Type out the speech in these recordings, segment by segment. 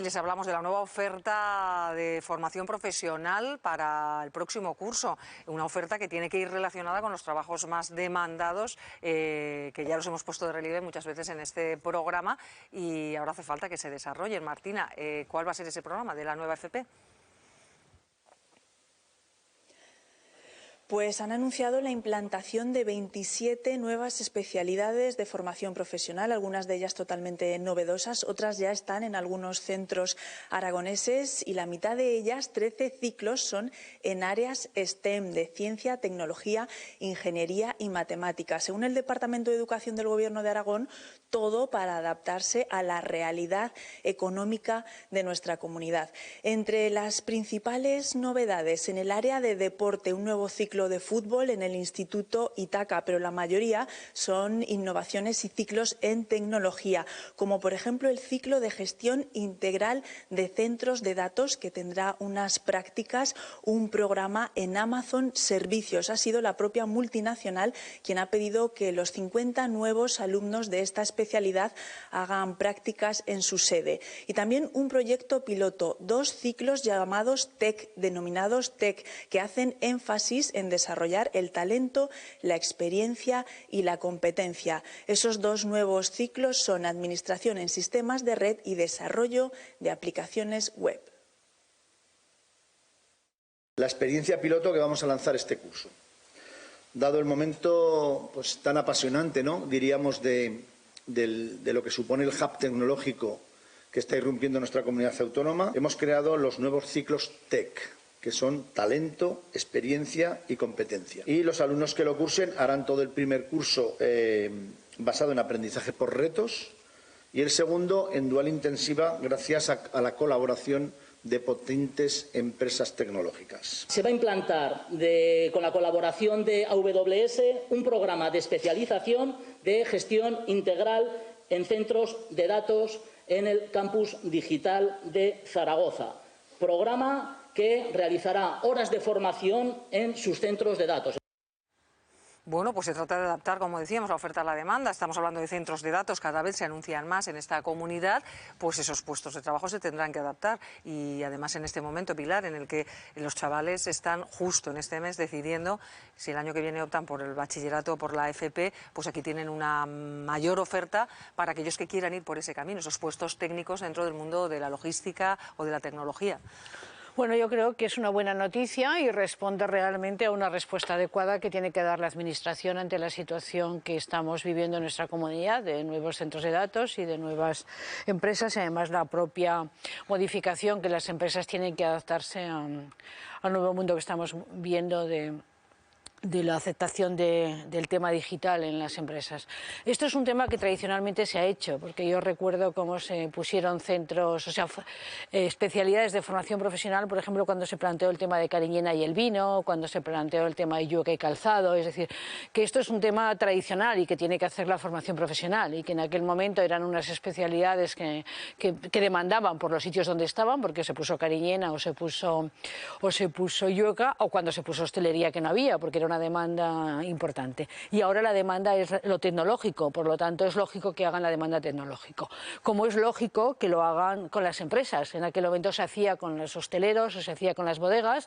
Reyes, hablamos de la nueva oferta de formación profesional para el próximo curso. Una oferta que tiene que ir relacionada con los trabajos más demandados, que ya los hemos puesto de relieve muchas veces en este programa y ahora hace falta que se desarrollen. Martina, ¿cuál va a ser ese programa de la nueva FP? Pues han anunciado la implantación de 27 nuevas especialidades de formación profesional, algunas de ellas totalmente novedosas, otras ya están en algunos centros aragoneses y la mitad de ellas, 13 ciclos, son en áreas STEM, de ciencia, tecnología, ingeniería y matemáticas. Según el Departamento de Educación del Gobierno de Aragón, todo para adaptarse a la realidad económica de nuestra comunidad. Entre las principales novedades, en el área de deporte, un nuevo ciclo de fútbol en el Instituto Itaca, pero la mayoría son innovaciones y ciclos en tecnología, como por ejemplo el ciclo de gestión integral de centros de datos, que tendrá unas prácticas, un programa en Amazon Servicios. Ha sido la propia multinacional quien ha pedido que los 50 nuevos alumnos de esta especialidad hagan prácticas en su sede. Y también un proyecto piloto, 2 ciclos llamados TEC, denominados TEC, que hacen énfasis en desarrollar el talento, la experiencia y la competencia. Esos 2 nuevos ciclos son Administración en Sistemas de Red y Desarrollo de Aplicaciones Web. La experiencia piloto que vamos a lanzar este curso. Dado el momento pues, tan apasionante, ¿no?, diríamos, de lo que supone el hub tecnológico que está irrumpiendo en nuestra comunidad autónoma, hemos creado los nuevos ciclos TEC, que son talento, experiencia y competencia. Y los alumnos que lo cursen harán todo el primer curso basado en aprendizaje por retos y el segundo en dual intensiva gracias a la colaboración de potentes empresas tecnológicas. Se va a implantar con la colaboración de AWS un programa de especialización de gestión integral en centros de datos en el campus digital de Zaragoza. Programa que realizará horas de formación en sus centros de datos. Bueno, pues se trata de adaptar, como decíamos, la oferta a la demanda. Estamos hablando de centros de datos, cada vez se anuncian más en esta comunidad, pues esos puestos de trabajo se tendrán que adaptar. Y además en este momento, Pilar, en el que los chavales están justo en este mes decidiendo si el año que viene optan por el bachillerato o por la FP, pues aquí tienen una mayor oferta para aquellos que quieran ir por ese camino, esos puestos técnicos dentro del mundo de la logística o de la tecnología. Bueno, yo creo que es una buena noticia y responde realmente a una respuesta adecuada que tiene que dar la Administración ante la situación que estamos viviendo en nuestra comunidad, de nuevos centros de datos y de nuevas empresas, y además la propia modificación que las empresas tienen que adaptarse al nuevo mundo que estamos viendo de la aceptación del tema digital en las empresas. Esto es un tema que tradicionalmente se ha hecho, porque yo recuerdo cómo se pusieron centros, o sea, especialidades de formación profesional, por ejemplo, cuando se planteó el tema de Cariñena y el vino, cuando se planteó el tema de yuca y calzado, es decir, que esto es un tema tradicional y que tiene que hacer la formación profesional y que en aquel momento eran unas especialidades que demandaban por los sitios donde estaban, porque se puso Cariñena o se puso yuca, o cuando se puso hostelería que no había, porque era una demanda importante. Y ahora la demanda es lo tecnológico, por lo tanto es lógico que hagan la demanda tecnológico. Como es lógico que lo hagan con las empresas. En aquel momento se hacía con los hosteleros, o se hacía con las bodegas,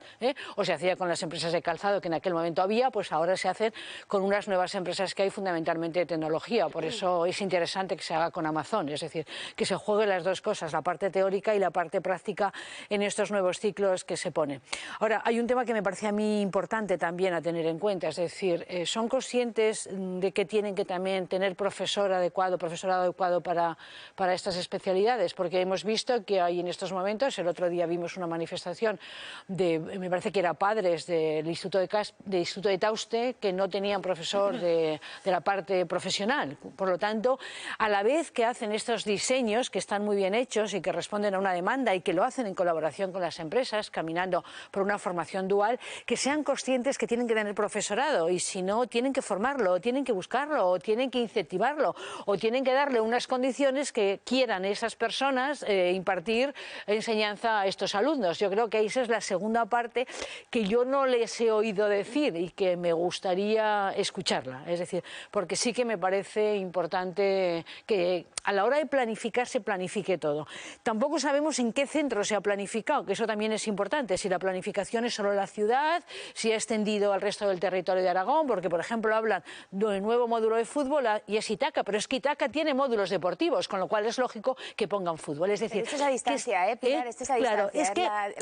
o se hacía con las empresas de calzado que en aquel momento había, pues ahora se hacen con unas nuevas empresas que hay fundamentalmente de tecnología. Por eso es interesante que se haga con Amazon, es decir, que se jueguen las dos cosas, la parte teórica y la parte práctica en estos nuevos ciclos que se ponen. Ahora, hay un tema que me parece a mí importante también a tener en cuenta, es decir, son conscientes de que tienen que también tener profesorado adecuado para estas especialidades, porque hemos visto que hay en estos momentos, el otro día vimos una manifestación me parece que era padres del Instituto de Tauste, que no tenían profesor de la parte profesional. Por lo tanto, a la vez que hacen estos diseños que están muy bien hechos y que responden a una demanda y que lo hacen en colaboración con las empresas, caminando por una formación dual, que sean conscientes que tienen que tener profesorado, y si no, tienen que formarlo, o tienen que buscarlo, o tienen que incentivarlo, o tienen que darle unas condiciones que quieran esas personas impartir enseñanza a estos alumnos. Yo creo que esa es la segunda parte que yo no les he oído decir y que me gustaría escucharla. Es decir, porque sí que me parece importante que a la hora de planificar se planifique todo. Tampoco sabemos en qué centro se ha planificado, que eso también es importante, si la planificación es solo la ciudad, si ha extendido al resto del territorio de Aragón, porque por ejemplo hablan de nuevo módulo de fútbol y es Ítaca, pero es que Ítaca tiene módulos deportivos, con lo cual es lógico que pongan fútbol. Es decir, esto es a distancia, Pilar, esto es a claro, distancia.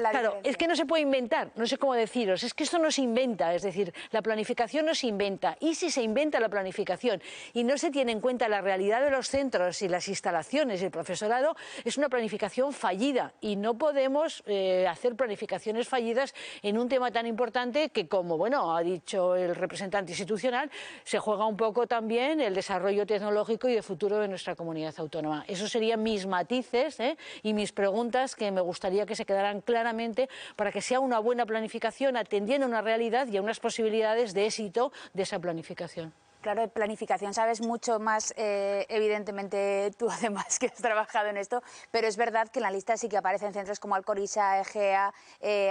Es que no se puede inventar, no sé cómo deciros, es que esto no se inventa, es decir, la planificación no se inventa, y si se inventa la planificación y no se tiene en cuenta la realidad de los centros y las instalaciones y el profesorado, es una planificación fallida, y no podemos hacer planificaciones fallidas en un tema tan importante que, como bueno ha dicho el representante institucional, se juega un poco también el desarrollo tecnológico y de futuro de nuestra comunidad autónoma. Esos serían mis matices y mis preguntas que me gustaría que se quedaran claramente para que sea una buena planificación atendiendo a una realidad y a unas posibilidades de éxito de esa planificación. Claro, de planificación sabes mucho más, evidentemente tú además que has trabajado en esto, pero es verdad que en la lista sí que aparecen centros como Alcorisa, Egea,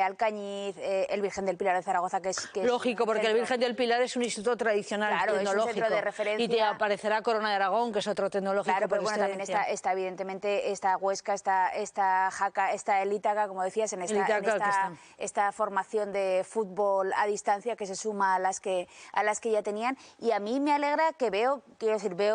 Alcañiz, el Virgen del Pilar de Zaragoza, que es lógico, porque centro... el Virgen del Pilar es un instituto tradicional, claro, tecnológico, es un centro de referencia. Y te aparecerá Corona de Aragón, que es otro tecnológico. Claro, pero bueno, también está evidentemente esta Huesca, esta Jaca, está el Ítaca, como decías, en esta formación de fútbol a distancia que se suma a las que ya tenían. Y a mí me alegra que veo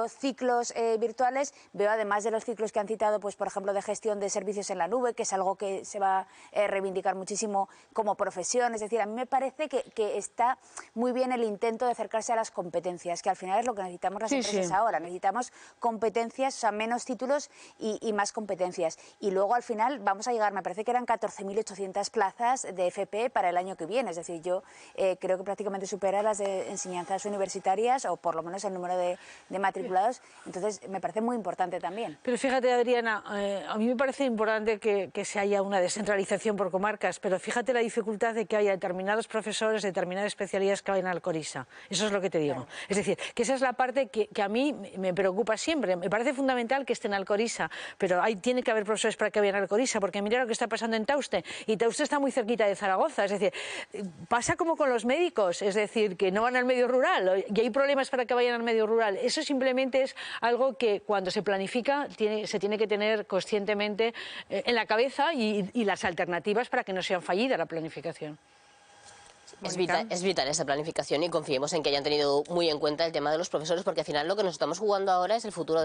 ciclos virtuales, veo además de los ciclos que han citado, pues por ejemplo de gestión de servicios en la nube, que es algo que se va a reivindicar muchísimo como profesión. Es decir, a mí me parece que está muy bien el intento de acercarse a las competencias, que al final es lo que necesitamos las empresas ahora. Necesitamos competencias, o sea, menos títulos y más competencias. Y luego al final vamos a llegar, me parece que eran 14.800 plazas de FP para el año que viene. Es decir, yo creo que prácticamente supera las de enseñanzas universitarias, o por lo menos el número de matriculados. Entonces me parece muy importante también. Pero fíjate, Adriana, a mí me parece importante que se haya una descentralización por comarcas, pero fíjate la dificultad de que haya determinados profesores, determinadas especialidades que vayan a Alcorisa. Eso es lo que te digo. Claro. Es decir, que esa es la parte que a mí me preocupa siempre. Me parece fundamental que estén en Alcorisa, pero tiene que haber profesores para que vayan a Alcorisa, porque mira lo que está pasando en Tauste, y Tauste está muy cerquita de Zaragoza. Es decir, pasa como con los médicos, es decir, que no van al medio rural, y hay problemas para que vayan al medio rural. Eso simplemente es algo que cuando se planifica se tiene que tener conscientemente en la cabeza, y las alternativas para que no sea fallida la planificación. Es vital esa planificación, y confiemos en que hayan tenido muy en cuenta el tema de los profesores, porque al final lo que nos estamos jugando ahora es el futuro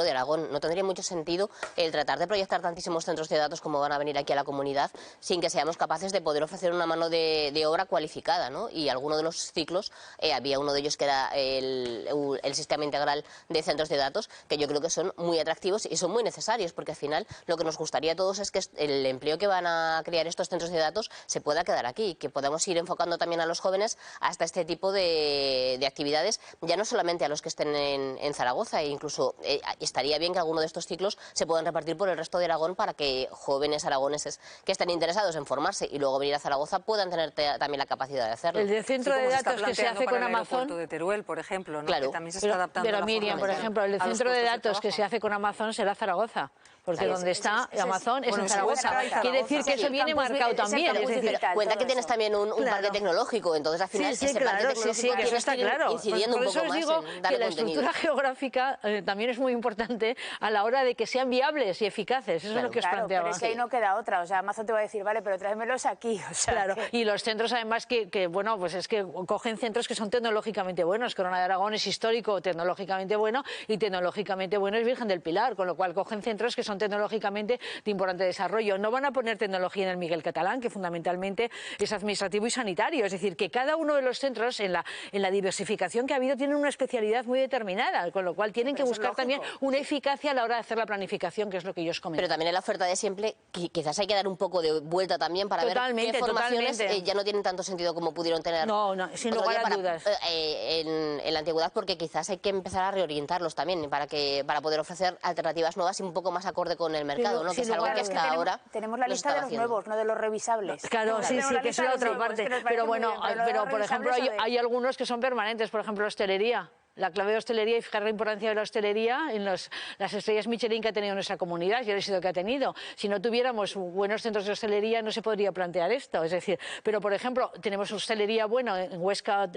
de Aragón. No tendría mucho sentido el tratar de proyectar tantísimos centros de datos como van a venir aquí a la comunidad sin que seamos capaces de poder ofrecer una mano de obra cualificada, ¿no? Y alguno de los ciclos, había uno de ellos que era el sistema integral de centros de datos, que yo creo que son muy atractivos y son muy necesarios, porque al final lo que nos gustaría a todos es que el empleo que van a crear estos centros de datos se pueda quedar aquí, que podamos ir enfocando también a los jóvenes hasta este tipo de actividades, ya no solamente a los que estén en Zaragoza, e incluso estaría bien que alguno de estos ciclos se puedan repartir por el resto de Aragón para que jóvenes aragoneses que estén interesados en formarse y luego venir a Zaragoza puedan tener también la capacidad de hacerlo. El del centro de datos que se hace con Amazon de Teruel, por ejemplo, ¿no? Claro. Que también se está adaptando. Pero Miriam, por ejemplo, el centro de datos que se hace con Amazon será Zaragoza, porque donde está Amazon es en Zaragoza. Quiere decir que eso viene marcado también. Es decir, cuenta que tienes también un parque tecnológico, entonces al final ese parque tecnológico que eso está claro. incidiendo un poco más en darle contenido. Que la estructura geográfica también es muy importante a la hora de que sean viables y eficaces. Eso es lo que os planteaba. Pero es que ahí no queda otra. O sea, Amazon te va a decir, vale, pero tráemelos aquí. O sea, claro. Y los centros además que bueno, pues es que cogen centros que son tecnológicamente buenos. Corona de Aragón es histórico, tecnológicamente bueno, y tecnológicamente bueno es Virgen del Pilar, con lo cual cogen centros que son tecnológicamente de importante desarrollo. No van a poner tecnología en el Miguel Catalán, que fundamentalmente es administrativo y sanitario. Es decir, que cada uno de los centros, en la diversificación que ha habido, tienen una especialidad muy determinada, con lo cual tienen que buscar también una eficacia a la hora de hacer la planificación, que es lo que yo os comento. Pero también en la oferta de siempre quizás hay que dar un poco de vuelta también para ver qué formaciones ya no tienen tanto sentido como pudieron tener. No, sin lugar a dudas. En la antigüedad, porque quizás hay que empezar a reorientarlos también para poder ofrecer alternativas nuevas y un poco más acordes acorde con el mercado, ¿no? Que es algo que hasta ahora tenemos la lista de los nuevos, no de los revisables. Claro, sí, que es la otra parte. Pero bueno, pero por ejemplo hay algunos que son permanentes, por ejemplo, hostelería. La clave de hostelería, y fijar la importancia de la hostelería en las estrellas Michelin que ha tenido nuestra comunidad y el éxito que ha tenido. Si no tuviéramos buenos centros de hostelería no se podría plantear esto. Es decir, pero por ejemplo, tenemos hostelería buena en Huesca,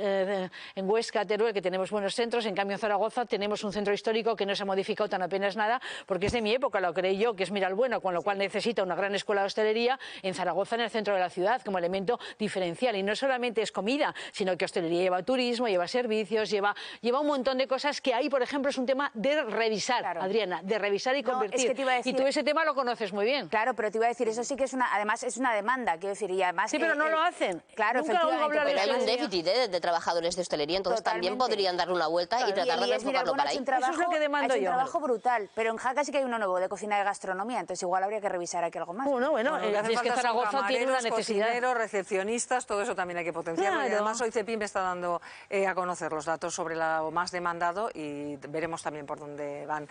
Teruel, que tenemos buenos centros. En cambio, en Zaragoza tenemos un centro histórico que no se ha modificado tan apenas nada, porque es de mi época, lo creí yo, que es Miralbueno, con lo cual necesita una gran escuela de hostelería en Zaragoza, en el centro de la ciudad, como elemento diferencial. Y no solamente es comida, sino que hostelería lleva turismo, lleva servicios, lleva un montón de cosas que ahí, por ejemplo, es un tema de revisar, claro. Adriana, de revisar y convertir. Es que te iba a decir, y tú ese tema lo conoces muy bien. Claro, pero te iba a decir, eso sí que es además es una demanda, quiero decir, y además... Sí, pero no lo hacen. Claro, efectivamente. Pero hay un déficit de trabajadores de hostelería, entonces también podrían darle una vuelta y tratar de enfocarlo para ahí. Eso es lo que demando yo. Es un trabajo brutal, pero en Jaca sí que hay uno nuevo de cocina y gastronomía, entonces igual habría que revisar aquí algo más. Bueno, es que Zaragoza tiene una necesidad. Cocineros, recepcionistas, todo eso también hay que potenciar. Claro. Y además hoy CEPIM está dando a conocer los datos sobre lo más demandado y veremos también por dónde van.